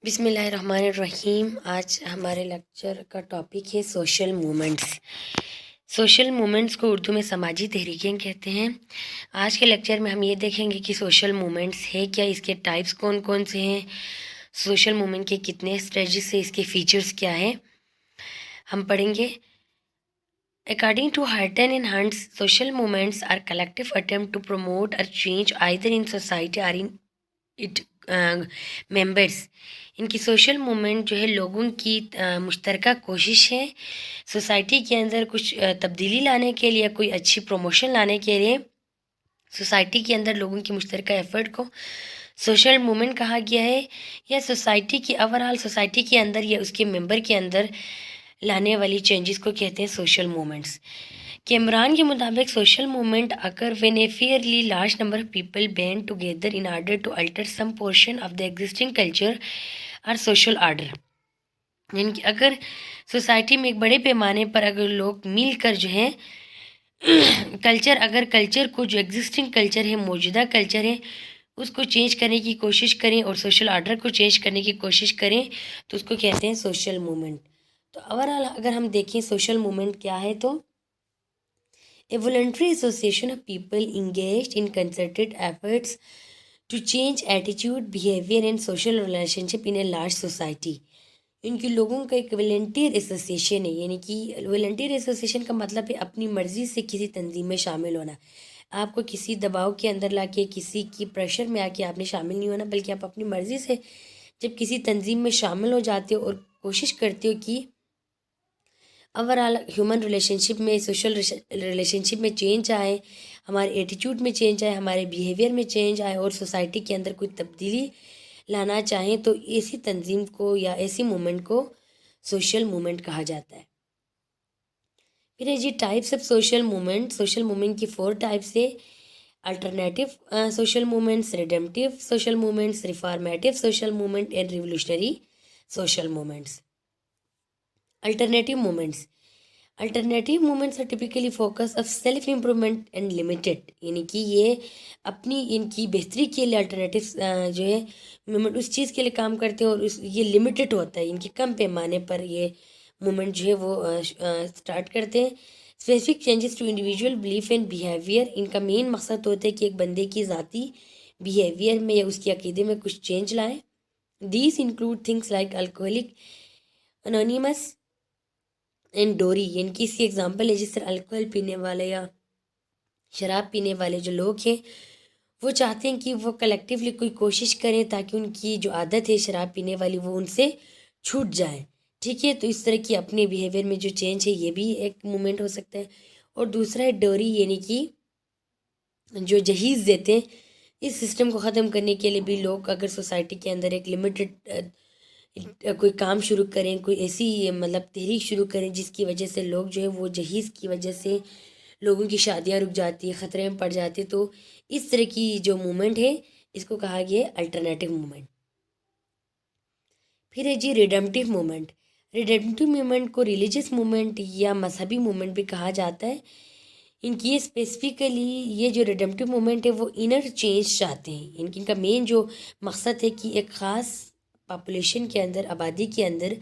بسم اللہ الرحمن الرحیم۔ آج ہمارے لیکچر کا ٹاپک ہے سوشل مومنٹس۔ سوشل مومنٹس کو اردو میں سماجی تحریکیں کہتے ہیں۔ آج کے لیکچر میں ہم یہ دیکھیں گے کہ سوشل مومنٹس ہے کیا، اس کے ٹائپس کون کون سے ہیں، سوشل مومنٹ کے کتنے اسٹیجز ہیں، اس کے فیچرز کیا ہیں، ہم پڑھیں گے۔ According to Hutton and Hunt, social movements are collective attempt to promote a change either in society or in it members. ان کی سوشل مومنٹ جو ہے لوگوں کی مشترکہ کوشش ہے سوسائٹی کے اندر کچھ تبدیلی لانے کے لیے، کوئی اچھی پروموشن لانے کے لیے سوسائٹی کے اندر لوگوں کی مشترکہ ایفرٹ کو سوشل مومنٹ کہا گیا ہے، یا سوسائٹی کی اوورآل سوسائٹی کے اندر یا اس کے ممبر کے اندر لانے والی چینجز کو کہتے ہیں سوشل مومنٹس۔ کیمران کے مطابق social movement occur when a fairly large number of people band together in order to alter some portion of the existing culture اور سوشل آرڈر، یعنی کہ اگر سوسائٹی میں ایک بڑے پیمانے پر اگر لوگ مل کر جو ہے کلچر کو، جو ایگزسٹنگ کلچر ہے، موجودہ کلچر ہے، اس کو چینج کرنے کی کوشش کریں اور سوشل آرڈر کو چینج کرنے کی کوشش کریں تو اس کو کہتے ہیں سوشل مومنٹ۔ تو اوورآل اگر ہم دیکھیں سوشل مومنٹ کیا ہے، تو a voluntary association of people engaged in concerted efforts to change attitude, behavior and social relationship in a large society۔ ان کی لوگوں کا ایک والنٹیئر ایسوسیشن ہے، یعنی کہ والنٹیئر ایسوسیشن کا مطلب ہے اپنی مرضی سے کسی تنظیم میں شامل ہونا۔ آپ کو کسی دباؤ کے اندر لا کے، کسی کی پریشر میں آ کے آپ نے شامل نہیں ہونا، بلکہ آپ اپنی مرضی سے جب کسی تنظیم میں شامل ہو جاتے ہو اور کوشش کرتے ہو کہ اوورآل ہیومن ریلیشن شپ میں، سوشل ریلیشن شپ میں چینج آئے، ہمارے ایٹیٹیوڈ میں چینج آئے، ہمارے بیہیویئر میں چینج آئے اور سوسائٹی کے اندر کوئی تبدیلی لانا چاہیں، تو ایسی تنظیم کو یا ایسی مومنٹ کو سوشل مومنٹ کہا جاتا ہے۔ پھر ہے جی types of social movement. Social movement کی 4 ٹائپس ہے: alternative social movements, redemptive social movements, reformative social movement and revolutionary social movements. Alternative movements. Alternative movements are typically focus of self improvement and limited, یعنی کہ یہ اپنی ان کی بہتری کے لیے الٹرنیٹیو جو ہے مومنٹ اس چیز کے لیے کام کرتے ہیں، اور یہ لمیٹیڈ ہوتا ہے، ان کی کم پیمانے پر یہ مومنٹ جو ہے وہ اسٹارٹ کرتے ہیں۔ Specific changes to individual belief and behaviour, ان کا مین مقصد ہوتا ہے کہ ایک بندے کی ذاتی بیہیویئر میں یا اس کے عقیدے میں کچھ چینج لائیں۔ These include things like alcoholic anonymous and ڈوری، یعنی کہ اس کی ایگزامپل ہے جس طرح الکوہل پینے والے یا شراب پینے والے جو لوگ ہیں وہ چاہتے ہیں کہ وہ کلیکٹیولی کوئی کوشش کریں تاکہ ان کی جو عادت ہے شراب پینے والی وہ ان سے چھوٹ جائے، ٹھیک ہے۔ تو اس طرح کی اپنے بیہیویئر میں جو چینج ہے یہ بھی ایک مومنٹ ہو سکتا ہے۔ اور دوسرا ہے ڈوری، یعنی کہ جو جہیز دیتے ہیں، اس سسٹم کو ختم کرنے کے لیے بھی لوگ اگر سوسائٹی کے اندر ایک لمیٹڈ کوئی کام شروع کریں، کوئی ایسی مطلب تحریک شروع کریں جس کی وجہ سے لوگ جو ہے وہ جہیز کی وجہ سے لوگوں کی شادیاں رک جاتی ہیں، خطرے میں پڑ جاتے، تو اس طرح کی جو مومنٹ ہے اس کو کہا گیا ہے الٹرنیٹیو مومنٹ۔ پھر ہے جی ریڈمپٹیو مومنٹ۔ ریڈمپٹیو مومنٹ کو ریلیجس مومنٹ یا مذہبی مومنٹ بھی کہا جاتا ہے۔ ان کی اسپیسیفکلی یہ جو ریڈمپٹیو مومنٹ ہے وہ انر چینج چاہتے ہیں، ان کا مین جو مقصد ہے کہ ایک خاص پاپولیشن کے اندر، آبادی کے اندر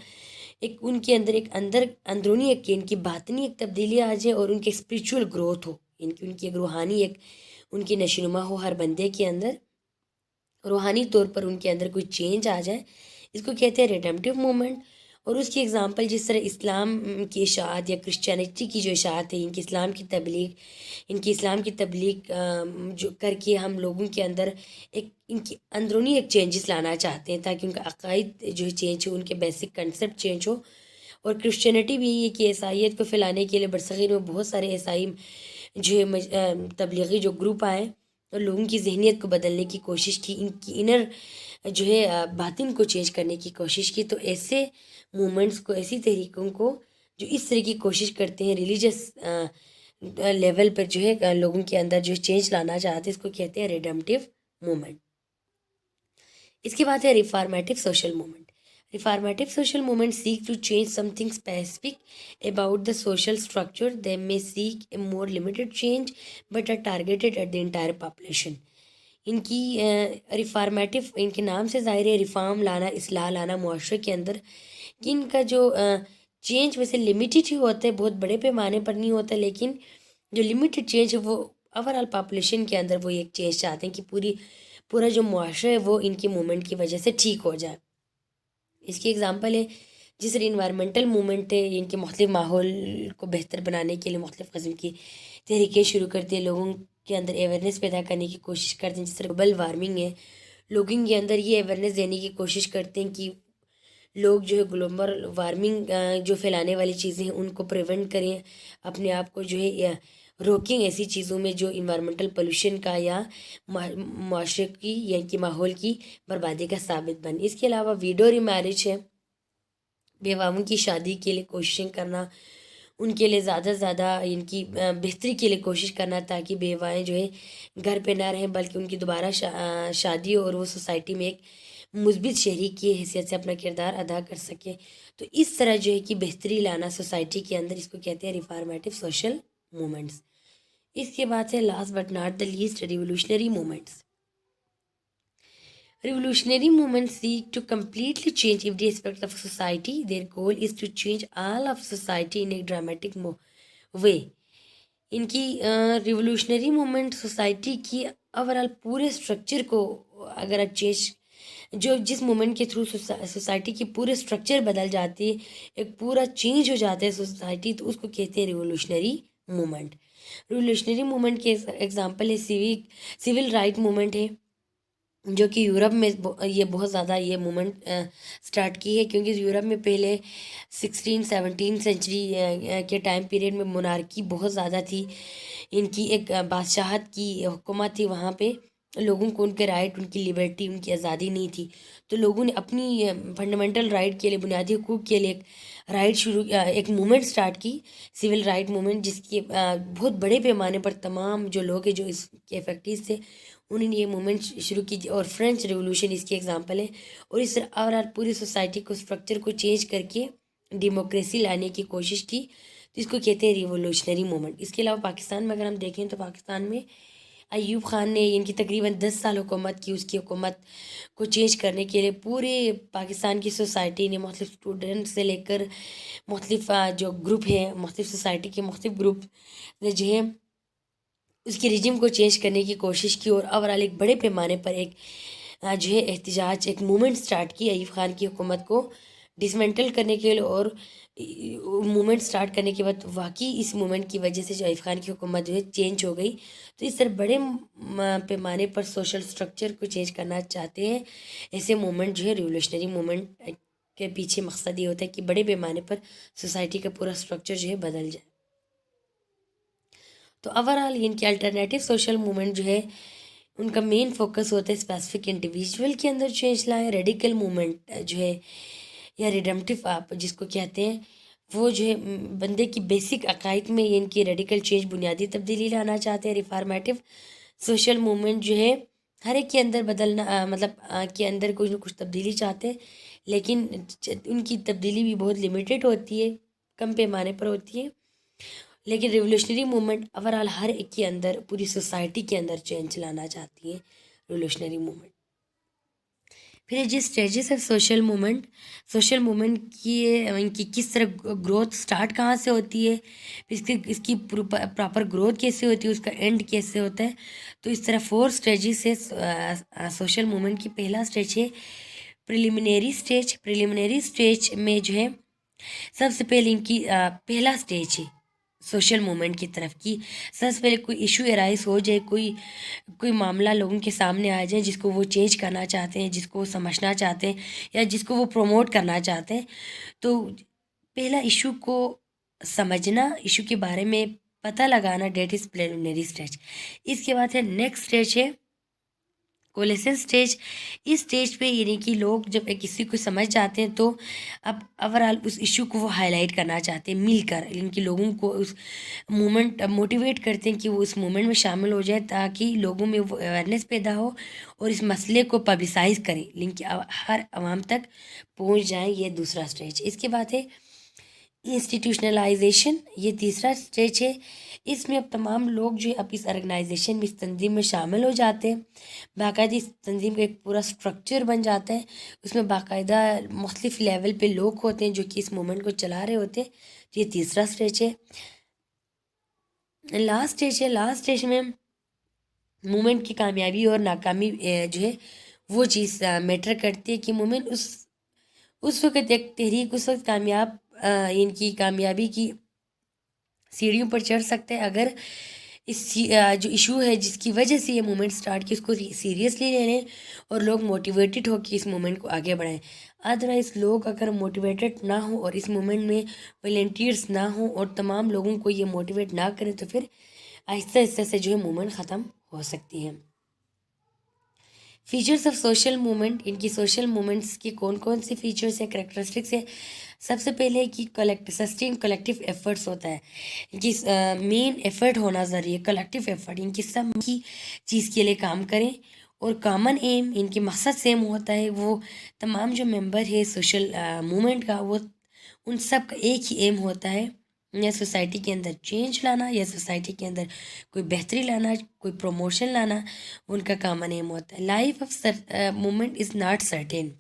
ان کے اندر ایک اندرونی ایک ان کی باطنی ایک تبدیلی آ جائے اور ان کی اسپریچول گروتھ ہو، ان کی ایک روحانی ایک ان کی نشوونما ہو، ہر بندے کے اندر روحانی طور پر ان کے اندر کوئی چینج آ جائے، اس کو کہتے ہیں ریڈمپٹیو مومنٹ۔ اور اس کی ایگزامپل جس طرح اسلام کی اشاعت یا کرسچینٹی کی جو اشاعت ہے، ان کی اسلام کی تبلیغ جو کر کے ہم لوگوں کے اندر ان کی اندرونی ایک چینجز لانا چاہتے ہیں تاکہ ان کا عقائد جو ہے چینج ہو، ان کے بیسک کنسیپٹ چینج ہو۔ اور کرسچینٹی بھی یہ کہ عیسائیت کو پھیلانے کے لیے برصغیر میں بہت سارے عیسائی جو ہے تبلیغی جو گروپ آئے اور لوگوں کی ذہنیت کو بدلنے کی کوشش کی، ان کی انر جو ہے باطن کو چینج کرنے کی کوشش کی۔ تو ایسے مومنٹس کو، ایسی تحریکوں کو جو اس طرح کی کوشش کرتے ہیں ریلیجس لیول پر جو ہے لوگوں کے اندر جو چینج لانا چاہتے ہیں، اس کو کہتے ہیں ریڈمپٹیو مومنٹ۔ اس کے بعد ہے reformative social movement. Reformative social movement seek to change something specific about the social structure. They میں seek a more limited change but are targeted at the entire population, ان کی ریفارمیٹو، ان کے نام سے ظاہر ہے ریفارم لانا، اصلاح لانا معاشرے کے اندر، کہ ان کا جو چینج ویسے لمیٹڈ ہی ہوتا ہے، بہت بڑے پیمانے پر نہیں ہوتا، لیکن جو لمیٹڈ چینج ہے وہ اوور آل پاپولیشن کے اندر وہ ایک چینج چاہتے ہیں کہ پورا جو معاشرہ ہے وہ ان کی موومنٹ کی وجہ سے ٹھیک ہو جائے۔ اس کی اگزامپل ہے جس طرح انوائرمنٹل موومنٹ ہے، ان کے مختلف ماحول کو بہتر بنانے کے لیے مختلف قسم کی تحریکیں شروع کرتے ہیں، لوگوں کے اندر اویئرنیس پیدا کرنے کی کوشش کرتے ہیں، جس طرح گلوبل وارمنگ ہے، لوگوں کے اندر یہ اویئرنیس دینے کی کوشش کرتے ہیں کہ لوگ جو ہے گلوبل وارمنگ جو پھیلانے والی چیزیں ہیں ان کو پریونٹ کریں، اپنے آپ کو جو ہے روکیں ایسی چیزوں میں جو انوائرمنٹل پولوشن کا یا معاشرے کی یا کہ ماحول کی بربادی کا ثابت بن۔ اس کے علاوہ ویڈو ری میرج ہے، بیواؤں کی شادی کے لیے کوششیں کرنا، ان کے لیے زیادہ سے زیادہ ان کی بہتری کے لیے کوشش کرنا، تاکہ بیوائیں جو ہے گھر پہ نہ رہیں بلکہ ان کی دوبارہ شادی اور وہ سوسائٹی میں ایک مثبت شہری کی حیثیت سے اپنا کردار ادا کر سکیں۔ تو اس طرح جو ہے کہ بہتری لانا سوسائٹی کے اندر، اس کو کہتے ہیں ریفارمیٹو سوشل موومنٹس۔ اس کے بعد ہے last but not the least, revolutionary movements. Revolutionary movements seek to completely change every aspect of society. Their goal is to change all of society in a dramatic way. ان کی revolutionary movement society کی overall پورے structure کو اگر آپ جس moment کے through society کی پورے سٹرکچر بدل جاتی ہے، ایک پورا چینج ہو جاتا ہے سوسائٹی، تو اس کو کہتے ہیں ریولوشنری موومنٹ۔ ریولوشنری موومنٹ کے ایگزامپل ہے سول رائٹ موومنٹ ہے، جو کہ یورپ میں یہ بہت زیادہ یہ موومنٹ سٹارٹ کی ہے، کیونکہ یورپ میں پہلے 17 سینچری کے ٹائم پیریڈ میں مونارکی بہت زیادہ تھی، ان کی ایک بادشاہت کی حکومت تھی، وہاں پہ لوگوں کو ان کے رائٹ، ان کی لیبرٹی، ان کی آزادی نہیں تھی، تو لوگوں نے اپنی فنڈامنٹل رائٹ کے لیے، بنیادی حقوق کے لیے ایک موومنٹ سٹارٹ کی، سول رائٹ موومنٹ، جس کی بہت بڑے پیمانے پر تمام جو لوگ ہیں جو اس کے افیکٹیز تھے انہوں نے یہ موومنٹ شروع کی، اور فرینچ ریولوشن اس کی ایگزامپل ہے۔ اور اس طرح اور پوری سوسائٹی کو اسٹرکچر کو چینج کر کے ڈیموکریسی لانے کی کوشش کی، تو اس کو کہتے ہیں ریولوشنری موومنٹ۔ اس کے علاوہ پاکستان میں اگر ہم دیکھیں تو پاکستان میں ایوب خان نے ان کی تقریباً 10 سال حکومت کی، اس کی حکومت کو چینج کرنے کے لیے پورے پاکستان کی سوسائٹی نے، مختلف اسٹوڈنٹ سے لے کر مختلف جو گروپ ہیں، مختلف سوسائٹی کے مختلف گروپ نے جو ہے اس کے رجم کو چینج کرنے کی کوشش کی، اور اوورال ایک بڑے پیمانے پر ایک جو ہے احتجاج، ایک موومنٹ سٹارٹ کی ایوب خان کی حکومت کو ڈسمنٹل کرنے کے لیے۔ اور موومنٹ سٹارٹ کرنے کے بعد واقعی اس موومنٹ کی وجہ سے جو ایوب خان کی حکومت جو ہے چینج ہو گئی۔ تو اس طرح بڑے پیمانے پر سوشل سٹرکچر کو چینج کرنا چاہتے ہیں، ایسے موومنٹ جو ہے ریولوشنری موومنٹ کے پیچھے مقصد یہ ہوتا ہے کہ بڑے پیمانے پر سوسائٹی کا پورا سٹرکچر جو ہے بدل جائے۔ تو اوورال ان کی الٹرنیٹیو سوشل موومنٹ جو ہے ان کا مین فوکس ہوتا ہے اسپیسیفک انڈیویجول کے اندر چینج لائیں۔ ریڈیکل موومنٹ جو ہے یا ریڈمپٹیو آپ جس کو کہتے ہیں، وہ جو ہے بندے کی بیسک عقائد میں ان کی ریڈیکل چینج، بنیادی تبدیلی لانا چاہتے ہیں۔ ریفارمیٹیو سوشل موومنٹ جو ہے ہر ایک کے اندر بدلنا، کے اندر کچھ نہ کچھ تبدیلی چاہتے ہیں، لیکن ان کی تبدیلی بھی بہت لمیٹڈ ہوتی ہے، کم پیمانے پر ہوتی ہے۔ لیکن ریولوشنری موومنٹ اوورال ہر ایک کے اندر، پوری سوسائٹی کے اندر چینج لانا چاہتی ہے ریولوشنری موومنٹ۔ پھر جس اسٹیجز آف سوشل موومنٹ کی ان کی کس طرح گروتھ سٹارٹ کہاں سے ہوتی ہے، اس کی پراپر گروتھ کیسے ہوتی ہے، اس کا اینڈ کیسے ہوتا ہے۔ تو اس طرح 4 اسٹیجز ہے سوشل موومنٹ کی۔ پہلا اسٹیج ہے پریلیمنری اسٹیج میں جو ہے سب سے پہلے ان کی پہلا اسٹیج ہے سوشل موومنٹ کی طرف کی، سب سے پہلے کوئی ایشو ارائز ہو جائے، کوئی معاملہ لوگوں کے سامنے آ جائے جس کو وہ چینج کرنا چاہتے ہیں، جس کو وہ سمجھنا چاہتے ہیں، یا جس کو وہ پروموٹ کرنا چاہتے ہیں، تو پہلا ایشو کو سمجھنا، ایشو کے بارے میں پتہ لگانا، ڈیٹ از پریلیمنری اسٹیج۔ اس کے بعد ہے نیکسٹ اسٹیج ہے کولیسنس اسٹیج۔ اس اسٹیج پہ یعنی کہ لوگ جب کسی کو سمجھ جاتے ہیں تو اب اوورال اس ایشو کو وہ ہائی لائٹ کرنا چاہتے ہیں، مل کر ان کے لوگوں کو اس مومنٹ موٹیویٹ کرتے ہیں کہ وہ اس مومنٹ میں شامل ہو جائے، تاکہ لوگوں میں وہ اویئرنیس پیدا ہو اور اس مسئلے کو پبلسائز کریں، لنک ہر عوام تک پہنچ جائیں۔ یہ دوسرا اسٹیج۔ اس کے بعد ہے انسٹیٹیوشنلائزیشن، یہ تیسرا اسٹیج ہے. اس میں اب تمام لوگ جو ہے اب اس آرگنائزیشن میں، اس تنظیم میں شامل ہو جاتے ہیں. باقاعدہ اس تنظیم کا ایک پورا سٹرکچر بن جاتا ہے. اس میں باقاعدہ مختلف لیول پہ لوگ ہوتے ہیں جو کہ اس مومنٹ کو چلا رہے ہوتے ہیں. تو یہ تیسرا اسٹیج ہے. لاسٹ اسٹیج میں مومنٹ کی کامیابی اور ناکامی جو ہے وہ چیز میٹر کرتی ہے کہ مومنٹ اس وقت ایک تحریک اس وقت ان کی کامیابی کی سیڑھیوں پر چڑھ سکتے ہیں اگر اس جو ایشو ہے جس کی وجہ سے یہ مومنٹ سٹارٹ کی اس کو سیریسلی لے لیں اور لوگ موٹیویٹڈ ہو کہ اس مومنٹ کو آگے بڑھائیں. ادروائز لوگ اگر موٹیویٹڈ نہ ہوں اور اس مومنٹ میں والنٹیئرس نہ ہوں اور تمام لوگوں کو یہ موٹیویٹ نہ کریں تو پھر آہستہ آہستہ سے جو ہے مومنٹ ختم ہو سکتی ہے. فیچرس آف سوشل مومنٹ، ان کی سوشل مومنٹس کی کون کون سی فیچرس ہیں، کریکٹرسٹکس ہیں. سب سے پہلے کہ سسٹین کلیکٹیو ایفرٹس ہوتا ہے. ان کی مین ایفرٹ ہونا ضروری ہے، کلیکٹیو ایفرٹ. ان کی سب کی چیز کے لیے کام کریں اور کامن ایم، ان کی مقصد سیم ہوتا ہے. وہ تمام جو ممبر ہے سوشل مومنٹ کا، وہ ان سب کا ایک ہی ایم ہوتا ہے، یا سوسائٹی کے اندر چینج لانا، یا سوسائٹی کے اندر کوئی بہتری لانا، کوئی پروموشن لانا. ان کا کامن ایم ہوتا ہے. Life of movement is not certain.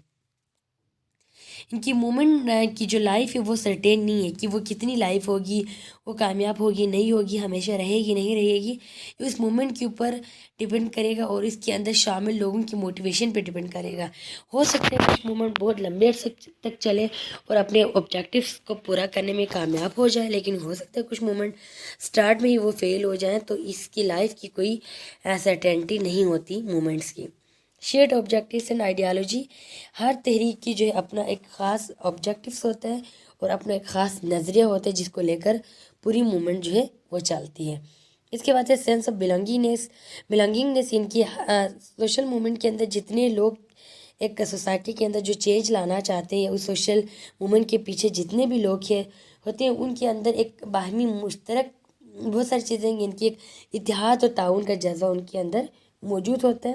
ان کی مومنٹ کی جو لائف ہے وہ سرٹین نہیں ہے کہ وہ کتنی لائف ہوگی، وہ کامیاب ہوگی نہیں ہوگی، ہمیشہ رہے گی نہیں رہے گی. اس مومنٹ کے اوپر ڈپینڈ کرے گا اور اس کے اندر شامل لوگوں کی موٹیویشن پہ ڈپینڈ کرے گا. ہو سکتا ہے کچھ مومنٹ بہت لمبے عرصے تک چلے اور اپنے آبجیکٹیوس کو پورا کرنے میں کامیاب ہو جائے، لیکن ہو سکتا ہے کچھ مومنٹ سٹارٹ میں ہی وہ فیل ہو جائیں. تو اس کی لائف کی کوئی سرٹینٹی نہیں ہوتی مومنٹس کی. شیئرڈ آبجیکٹیوس اینڈ آئیڈیالوجی، ہر تحریک کی جو ہے اپنا ایک خاص آبجیکٹیوس ہوتا ہے اور اپنا ایک خاص نظریہ ہوتا ہے جس کو لے کر پوری مومنٹ جو ہے وہ چلتی ہے. اس کے بعد ہے سینس آف بلانگنگنیس. ان کی سوشل مومنٹ کے اندر جتنے لوگ ایک سوسائٹی کے اندر جو چینج لانا چاہتے ہیں، اس سوشل مومنٹ کے پیچھے جتنے بھی لوگ ہوتے ہیں، ان کے اندر ایک باہمی مشترک بہت ساری چیزیں ہیں. ان کی ایک اتحاد اور تعاون کا جذبہ ان کے اندر موجود ہوتا ہے.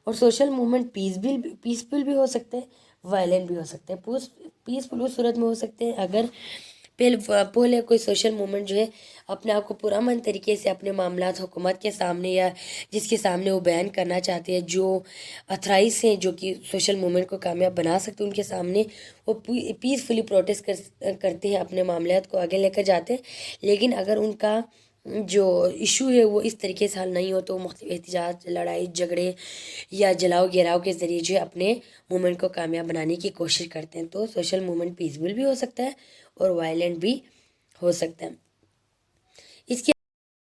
اور سوشل مومنٹ پیسفل بھی ہو سکتے ہیں، وائلنٹ بھی ہو سکتے ہیں. پیسفل اس صورت میں ہو سکتے ہیں اگر پہلے کوئی سوشل مومنٹ جو ہے اپنے آپ کو پرامن طریقے سے اپنے معاملات حکومت کے سامنے یا جس کے سامنے وہ بیان کرنا چاہتے ہیں، جو اتھرائز ہیں جو کہ سوشل مومنٹ کو کامیاب بنا سکتے ہیں، ان کے سامنے وہ پیسفلی پروٹیسٹ کرتے ہیں، اپنے معاملات کو آگے لے کر جاتے ہیں. لیکن اگر ان کا جو ایشو ہے وہ اس طریقے سے حل نہیں ہو تو مختلف احتجاج، لڑائی جھگڑے یا جلاؤ گراؤ کے ذریعے جو ہے اپنے مومنٹ کو کامیاب بنانے کی کوشش کرتے ہیں. تو سوشل مومنٹ پیسفل بھی ہو سکتا ہے اور وائلنٹ بھی ہو سکتا ہے.